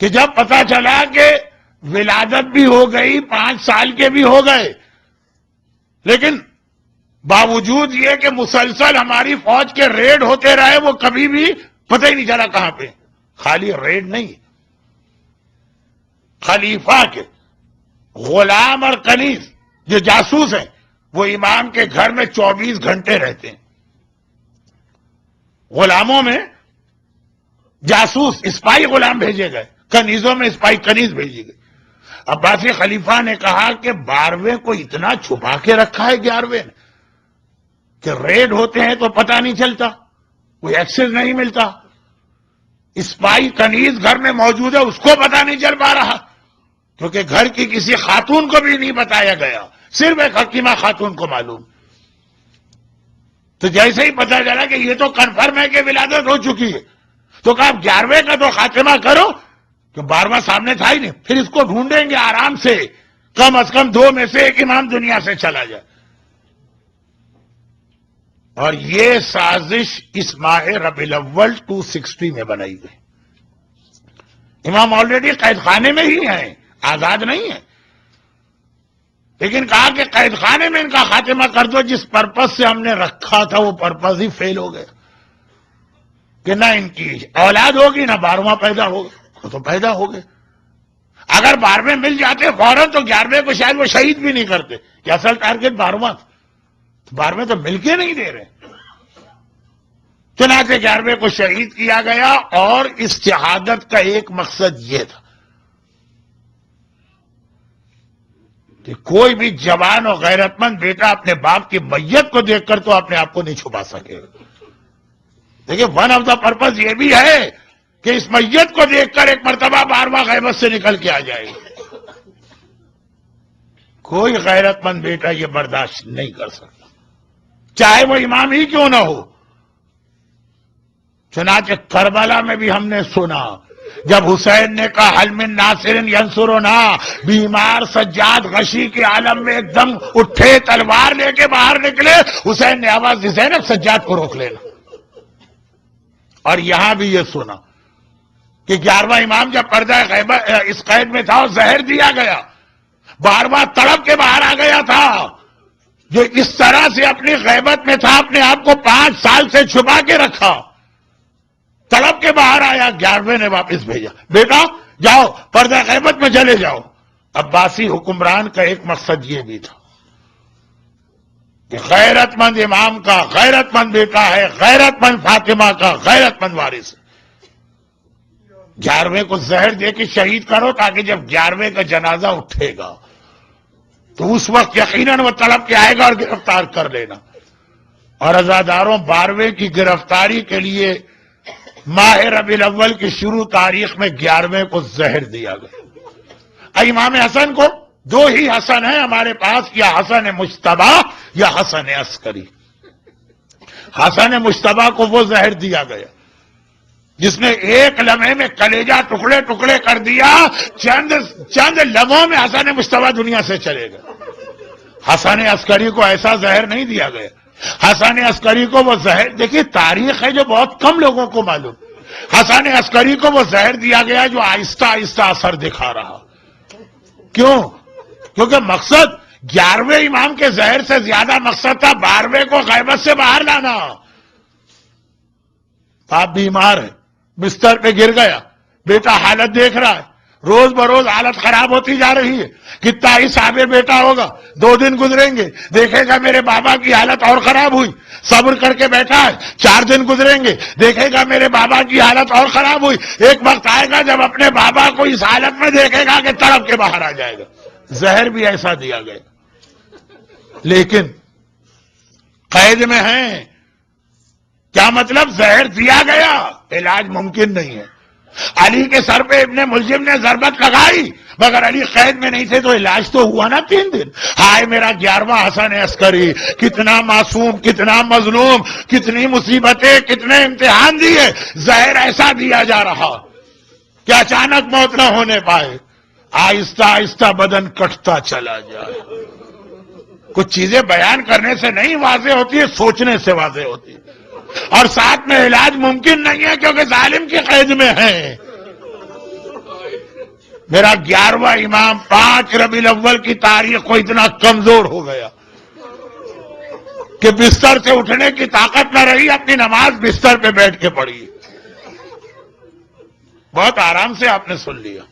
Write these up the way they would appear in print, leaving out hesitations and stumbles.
کہ جب پتا چلا کہ ولادت بھی ہو گئی، 5 سال کے بھی ہو گئے، لیکن باوجود یہ کہ مسلسل ہماری فوج کے ریڈ ہوتے رہے، وہ کبھی بھی پتہ ہی نہیں چلا کہاں پہ. خالی ریڈ نہیں، خلیفہ کے غلام اور کنیز جو جاسوس ہیں وہ امام کے گھر میں 24 گھنٹے رہتے ہیں. غلاموں میں جاسوس اسپائی غلام بھیجے گئے، کنیزوں میں اسپائی کنیز بھیجی گئی. عباسی خلیفہ نے کہا کہ 12ویں کو اتنا چھپا کے رکھا ہے 11ویں نے کہ ریڈ ہوتے ہیں تو پتہ نہیں چلتا، کوئی ایکسس نہیں ملتا. اسپائی کنیز گھر میں موجود ہے، اس کو پتہ نہیں چل پا رہا کیونکہ گھر کی کسی خاتون کو بھی نہیں بتایا گیا، صرف ایک حکیمہ خاتون کو معلوم. تو جیسے ہی پتہ چلا کہ یہ تو کنفرم ہے کہ ولادت ہو چکی ہے، تو کہا 11ویں کا تو خاتمہ کرو، کہ 12واں سامنے تھا ہی نہیں، پھر اس کو ڈھونڈیں گے آرام سے، کم از کم 2 میں سے ایک امام دنیا سے چلا جائے. اور یہ سازش اس ماہ ربیع الاول 260 میں بنائی گئی. امام آلریڈی قید خانے میں ہی ہیں، آزاد نہیں ہیں، لیکن کہا کہ قید خانے میں ان کا خاتمہ کر دو. جس پرپس سے ہم نے رکھا تھا وہ پرپس ہی فیل ہو گیا کہ نہ ان کی اولاد ہوگی نہ 12واں پیدا ہوگا. تو پیدا ہو گئے. اگر 12ویں مل جاتے فوراً تو 11ویں کو شاید وہ شہید بھی نہیں کرتے کہ اصل ٹارگٹ 12واں تھا. 12ویں تو مل کے نہیں دے رہے. چنانچہ 11ویں کو شہید کیا گیا. اور اس شہادت کا ایک مقصد یہ تھا کہ کوئی بھی جوان اور غیرت مند بیٹا اپنے باپ کی میت کو دیکھ کر تو اپنے آپ کو نہیں چھپا سکے. دیکھیں ون آف دا پرپز یہ بھی ہے کہ اس میت کو دیکھ کر ایک مرتبہ 12واں غیبت سے نکل کے آ جائے. کوئی غیرت مند بیٹا یہ برداشت نہیں کر سکتا، چاہے وہ امام ہی کیوں نہ ہو. چنانچہ کربلا میں بھی ہم نے سنا جب حسین نے کہا حل من ناصر ینصرنا، بیمار سجاد غشی کے عالم میں ایک دم اٹھے، تلوار لے کے باہر نکلے. حسین نے آواز دی زینب سجاد کو روک لینا. اور یہاں بھی یہ سنا کہ 11واں امام جب پردہ غیبت اس قید میں تھا اور زہر دیا گیا، 12واں تڑپ کے باہر آ گیا تھا، جو اس طرح سے اپنی غیبت میں تھا، اپنے آپ کو 5 سال سے چھپا کے رکھا، تڑپ کے باہر آیا. 11ویں نے واپس بھیجا، بیٹا جاؤ پردہ غیبت میں چلے جاؤ. عباسی حکمران کا ایک مقصد یہ بھی تھا کہ غیرت مند امام کا غیرت مند بیٹا ہے، غیرت مند فاطمہ کا غیرت مند وارث ہے. 11ویں کو زہر دے کے شہید کرو تاکہ جب 11ویں کا جنازہ اٹھے گا تو اس وقت یقیناً وہ تڑپ کے آئے گا اور گرفتار کر لینا. اور عزاداروں 12ویں کی گرفتاری کے لیے ماہ ربیع الاول کی شروع تاریخ میں 11ویں کو زہر دیا گیا. امام حسن کو 2 ہی حسن ہیں ہمارے پاس، یا حسن مجتبی یا حسن عسکری. حسن مجتبی کو وہ زہر دیا گیا جس نے ایک لمحے میں کلیجہ ٹکڑے ٹکڑے کر دیا. چند لمحوں میں حسن مجتبی دنیا سے چلے گئے. حسن عسکری کو ایسا زہر نہیں دیا گیا. حسن عسکری کو وہ زہر، دیکھیے تاریخ ہے جو بہت کم لوگوں کو معلوم. حسن عسکری کو وہ زہر دیا گیا جو آہستہ آہستہ اثر دکھا رہا. کیوں؟ کیونکہ مقصد 11ویں امام کے زہر سے زیادہ مقصد تھا 12ویں کو غیبت سے باہر لانا. آپ بیمار ہیں، بستر پہ گر گیا، بیٹا حالت دیکھ رہا ہے، روز بروز حالت خراب ہوتی جا رہی ہے. کتنا ہی صابر بیٹا ہوگا، 2 دن گزریں گے دیکھے گا میرے بابا کی حالت اور خراب ہوئی، صبر کر کے بیٹھا ہے. 4 دن گزریں گے دیکھے گا میرے بابا کی حالت اور خراب ہوئی. ایک وقت آئے گا جب اپنے بابا کو اس حالت میں دیکھے گا کہ تڑپ کے باہر آ جائے گا. زہر بھی ایسا دیا گیا. لیکن قید میں ہیں، کیا مطلب؟ زہر دیا گیا، علاج ممکن نہیں ہے. علی کے سر پہ ابن ملجم نے ضربت لگائی مگر علی قید میں نہیں تھے تو علاج تو ہوا نا 3 دن. ہائے میرا 11واں حسن عسکری، کتنا معصوم، کتنا مظلوم، کتنی مصیبتیں، کتنے امتحان دیے. زہر ایسا دیا جا رہا کہ اچانک موت نہ ہونے پائے. آہستہ آہستہ بدن کٹتا چلا جائے. کچھ چیزیں بیان کرنے سے نہیں واضح ہوتی ہے، سوچنے سے واضح ہوتی ہے. اور ساتھ میں علاج ممکن نہیں ہے کیونکہ ظالم کی قید میں ہے. میرا 11واں امام 5 ربیع الاول کی تاریخ کو اتنا کمزور ہو گیا کہ بستر سے اٹھنے کی طاقت نہ رہی، اپنی نماز بستر پہ بیٹھ کے پڑھی۔ بہت آرام سے آپ نے سن لیا۔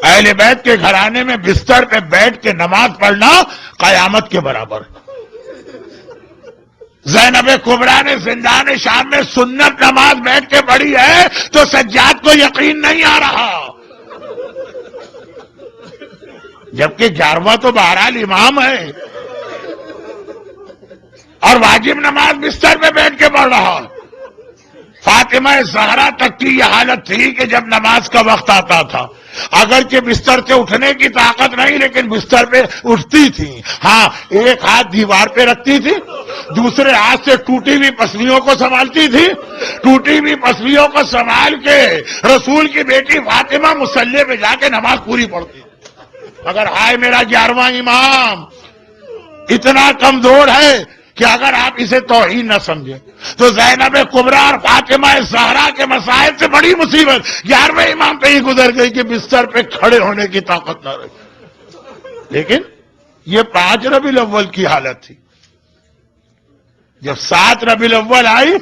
اہل بیت کے گھرانے میں بستر پہ بیٹھ کے نماز پڑھنا قیامت کے برابر۔ زینب کبریٰ نے زندان شام میں سنت نماز بیٹھ کے پڑھی ہے تو سجاد کو یقین نہیں آ رہا، جبکہ 11واں تو بہرحال امام ہے اور واجب نماز بستر پہ بیٹھ کے پڑھ رہا۔ فاطمہ زہرا تک کی یہ حالت تھی کہ جب نماز کا وقت آتا تھا، اگرچہ بستر سے اٹھنے کی طاقت نہیں لیکن بستر پہ اٹھتی تھی، ہاں ایک ہاتھ دیوار پہ رکھتی تھی، دوسرے ہاتھ سے ٹوٹی ہوئی پسلیوں کو سنبھالتی تھی، ٹوٹی ہوئی پسلیوں کو سنبھال کے رسول کی بیٹی فاطمہ مصلی پہ جا کے نماز پوری پڑھتی۔ مگر ہائے میرا 11واں امام اتنا کمزور ہے کہ اگر آپ اسے توہین نہ سمجھیں تو زینب کبریٰ اور فاطمہ زہرا کے مسائل سے بڑی مصیبت 11ویں امام پہ ہی گزر گئی کہ بستر پہ کھڑے ہونے کی طاقت نہ رہی۔ لیکن یہ 5 ربیع الاول کی حالت تھی۔ جب 7 ربیع الاول آئی،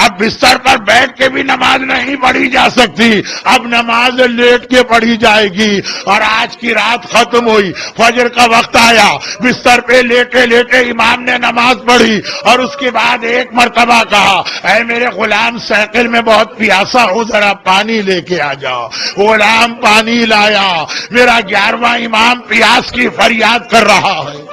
اب بستر پر بیٹھ کے بھی نماز نہیں پڑھی جا سکتی، اب نماز لیٹ کے پڑھی جائے گی۔ اور آج کی رات ختم ہوئی، فجر کا وقت آیا، بستر پہ لیٹے لیٹے امام نے نماز پڑھی اور اس کے بعد ایک مرتبہ کہا، اے میرے غلام سائیکل میں بہت پیاسا ہوں، ذرا پانی لے کے آ جاؤ۔ غلام پانی لایا۔ میرا 11واں امام پیاس کی فریاد کر رہا ہے۔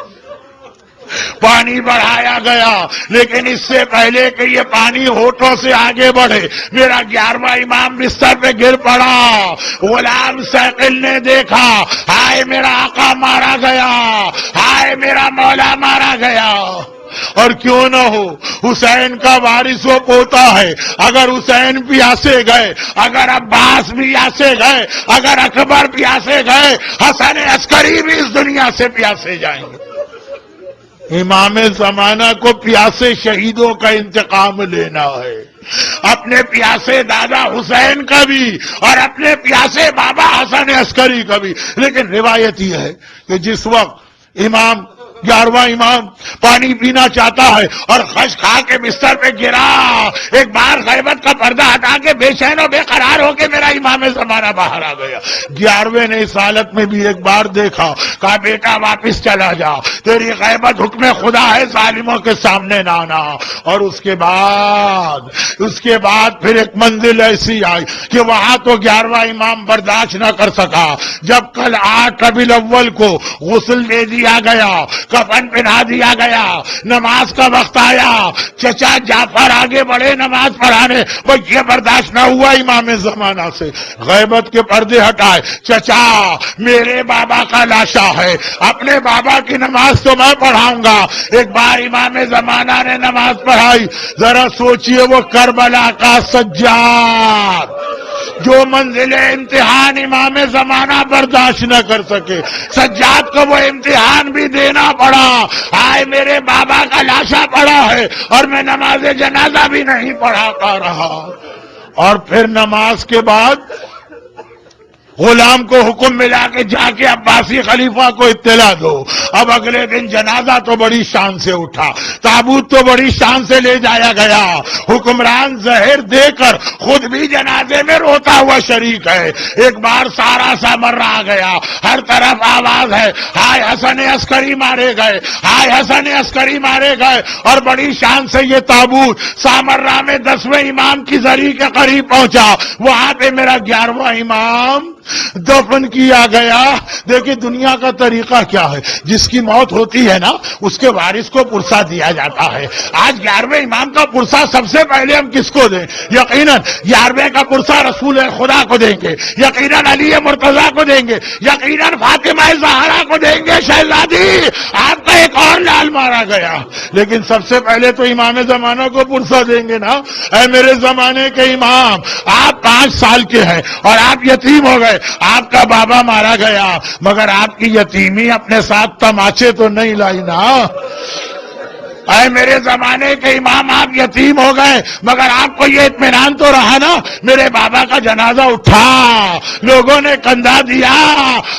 پانی بڑھایا گیا، لیکن اس سے پہلے کہ یہ پانی ہونٹوں سے آگے بڑھے میرا 11واں امام بستر پہ گر پڑا۔ غلام سائیکل نے دیکھا، ہائے میرا آقا مارا گیا، ہائے میرا مولا مارا گیا۔ اور کیوں نہ ہو، حسین کا وارث و پوتا ہے، اگر حسین پیاسے گئے، اگر عباس پیاسے گئے، اگر اکبر پیاسے گئے، حسن عسکری بھی اس دنیا سے پیاسے جائیں گے۔ امام زمانہ کو پیاسے شہیدوں کا انتقام لینا ہے، اپنے پیاسے دادا حسین کا بھی اور اپنے پیاسے بابا حسن عسکری کا بھی۔ لیکن روایت یہ ہے کہ جس وقت 11واں امام پانی پینا چاہتا ہے اور خش کھا کے بستر پہ گرا، ایک بار غیبت کا پردہ ہٹا کے بے چین و بے قرار ہو کے میرا امام زمانہ باہر آ گیا۔ 11ویں نے اس حالت میں بھی ایک بار دیکھا، کہا بیٹا واپس چلا جا، تیری غیبت حکم خدا ہے، ظالموں کے سامنے نہ آنا۔ اور اس کے بعد پھر ایک منزل ایسی آئی کہ وہاں تو 11واں امام برداشت نہ کر سکا۔ جب کل 8 ربیع الاول کو غسل دے دیا گیا، کفن پہنا دیا گیا، نماز کا وقت آیا، چچا جعفر آگے بڑھے نماز پڑھانے، وہ یہ برداشت نہ ہوا امام زمانہ سے، غیبت کے پردے ہٹائے، چچا میرے بابا کا لاشا ہے، اپنے بابا کی نماز تو میں پڑھاؤں گا۔ ایک بار امام زمانہ نے نماز پڑھائی، ذرا سوچئے وہ کربلا کا سجاد جو منزل امتحان امام زمانہ برداشت نہ کر سکے، سجاد کو وہ امتحان بھی دینا پڑا۔ آئے میرے بابا کا لاشا پڑا ہے اور میں نماز جنازہ بھی نہیں پڑھا پا رہا۔ اور پھر نماز کے بعد غلام کو حکم ملا کہ جا کے عباسی خلیفہ کو اطلاع دو۔ اب اگلے دن جنازہ تو بڑی شان سے اٹھا، تابوت تو بڑی شان سے لے جایا گیا، حکمران زہر دے کر خود بھی جنازے میں روتا ہوا شریک ہے۔ ایک بار سارا سامرا آ گیا، ہر طرف آواز ہے، ہائے حسن عسکری مارے گئے، ہائے حسن عسکری مارے گئے۔ اور بڑی شان سے یہ تابوت سامرا میں 10ویں امام کی زری کے قریب پہنچا، وہاں پہ میرا 11واں امام دفن کیا گیا۔ دیکھیں دنیا کا طریقہ کیا ہے، جس کی موت ہوتی ہے نا اس کے وارث کو پرسہ دیا جاتا ہے۔ آج 11ویں امام کا پرسہ سب سے پہلے ہم کس کو دیں؟ یقیناً 11ویں کا پرسہ رسول خدا کو دیں گے، یقیناً علی مرتضیٰ کو دیں گے، یقیناً فاطمہ زہرا کو دیں گے۔ شہزادی آپ کا ایک اور لال مارا گیا، لیکن سب سے پہلے تو امام زمانہ کو پرسہ دیں گے نا۔ اے میرے زمانے کے امام، آپ 5 سال کے ہیں اور آپ یتیم ہو گئے، آپ کا بابا مارا گیا، مگر آپ کی یتیمی اپنے ساتھ تماچے تو نہیں لائی نا۔ اے میرے زمانے کے امام آپ یتیم ہو گئے مگر آپ کو یہ اطمینان تو رہا نا میرے بابا کا جنازہ اٹھا لوگوں نے کندھا دیا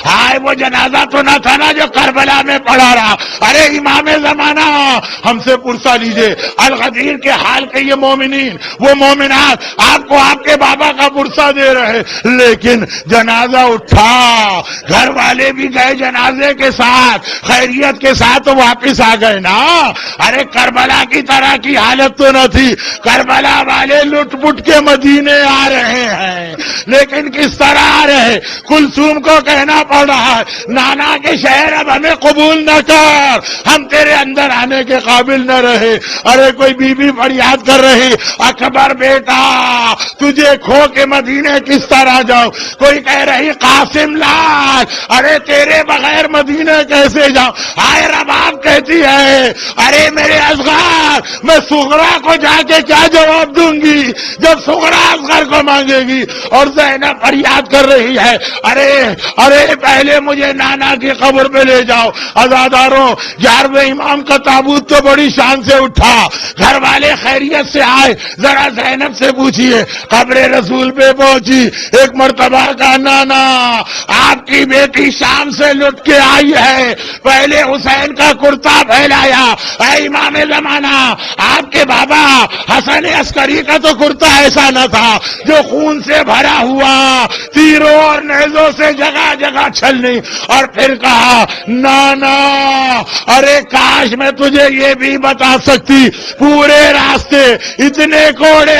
ہائے وہ جنازہ تو نہ تھا نا جو کربلا میں پڑا رہا ارے امام زمانہ ہم سے پرسہ لیجئے الغدیر کے حال کے یہ مومنین وہ مومنات آپ کو آپ کے بابا کا پرسہ دے رہے لیکن جنازہ اٹھا گھر والے بھی گئے جنازے کے ساتھ خیریت کے ساتھ واپس آ گئے نا ارے کربلا کی طرح کی حالت تو نہ تھی کربلا والے لٹ پٹ کے مدینے آ رہے ہیں لیکن کس طرح آ رہے کلثوم کو کہنا پڑ رہا ہے نانا کے شہر اب ہمیں قبول نہ کر ہم تیرے اندر آنے کے قابل نہ رہے ارے کوئی بی بی فریاد کر رہی اکبر بیٹا تجھے کھو کے مدینے کس طرح جاؤ کوئی کہہ رہی قاسم لال ارے تیرے بغیر مدینے کیسے جاؤ آئے رباب کہتی ہے ارے میرے اصغر میں صغرا کو جا کے کیا جواب دوں گی جب صغرا اصغر کو مانگے گی اور زینب فریاد کر رہی ہے ارے ارے پہلے مجھے نانا کی قبر پہ لے جاؤ عزاداروں 11ویں امام کا تابوت تو بڑی شان سے اٹھا گھر والے خیریت سے آئے ذرا زینب سے پوچھئے قبر رسول پہ پہنچی ایک مرتبہ کا نانا آپ کی بیٹی شام سے لٹ کے آئی ہے پہلے حسین کا کرتا پھیلایا اے امام زمانہ آپ کے بابا حسن عسکری کا تو کرتا ایسا نہ تھا جو خون سے بھرا ہوا تیروں اور نیزوں سے جگہ جگہ چھلنی اور پھر کہا نانا ارے کاش میں تجھے یہ بھی بتا سکتی پورے راستے اتنے کوڑے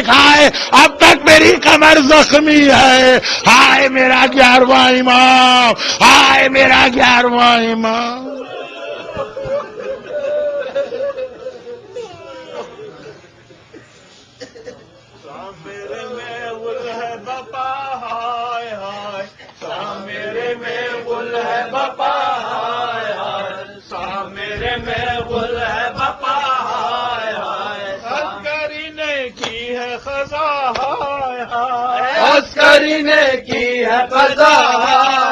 کھائے اب تک میری کمر زخمی ہے ہائے میرا 11واں امام ہائے میرا 11واں امام عسکری نے کی ہے قضا